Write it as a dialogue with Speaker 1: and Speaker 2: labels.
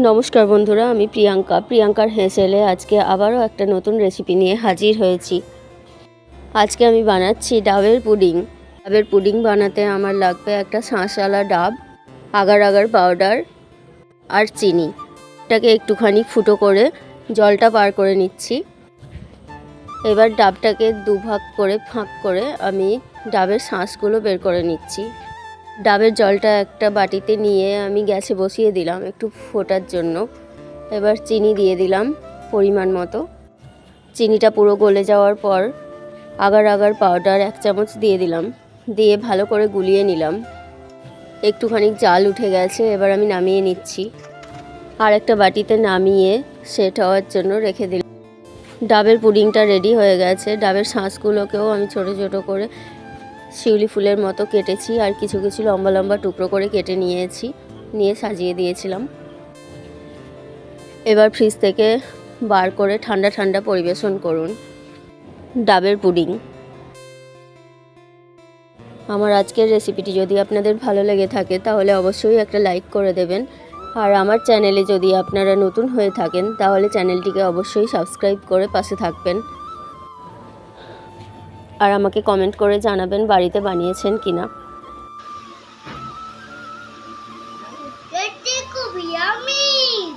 Speaker 1: নমস্কার বন্ধুরা, আমি প্রিয়াঙ্কার হেসেলে আজকে আবারও একটা নতুন রেসিপি নিয়ে হাজির হয়েছি। আজকে আমি বানাচ্ছি ডাবের পুডিং। ডাবের পুডিং বানাতে আমার লাগবে একটা শাঁসওয়ালা ডাব, আগার আগার পাউডার আর চিনি। এটাকে একটুখানি ফুটো করে জলটা বার করে নিচ্ছি। এবার ডাবটাকে দুভাগ করে ফাঁক করে আমি ডাবের শাঁসগুলো বের করে নিচ্ছি। ডাবের জলটা একটা বাটিতে নিয়ে আমি গ্যাসে বসিয়ে দিলাম একটু ফোটার জন্য। এবার চিনি দিয়ে দিলাম পরিমাণ মতো। চিনিটা পুরো গলে যাওয়ার পর আগার আগার পাউডার 1 চামচ দিয়ে দিলাম, দিয়ে ভালো করে গুলিয়ে নিলাম। একটুখানি জাল উঠে গেছে, এবার আমি নামিয়ে নিচ্ছি। আর একটা বাটিতে নামিয়ে সেট হওয়ার জন্য রেখে দিলাম। ডাবের পুডিংটা রেডি হয়ে গেছে। ডাবের শাঁসগুলোকেও আমি ছোট ছোট করে শিউলি ফুলের মতো কেটেছি, আর কিছু কিছু লম্বা লম্বা টুকরো করে কেটে নিয়ে সাজিয়ে দিয়েছিলাম। এবার ফ্রিজ থেকে বার করে ঠান্ডা ঠান্ডা পরিবেশন করুন ডাবের পুডিং। আমার আজকের রেসিপিটি যদি আপনাদের ভালো লেগে থাকে তাহলে অবশ্যই একটা লাইক করে দেবেন। আর আমার চ্যানেলে যদি আপনারা নতুন হয়ে থাকেন তাহলে চ্যানেলটিকে অবশ্যই সাবস্ক্রাইব করে পাশে থাকবেন। আর আমাকে কমেন্ট করে জানাবেন বাড়িতে বানিয়েছেন কিনা।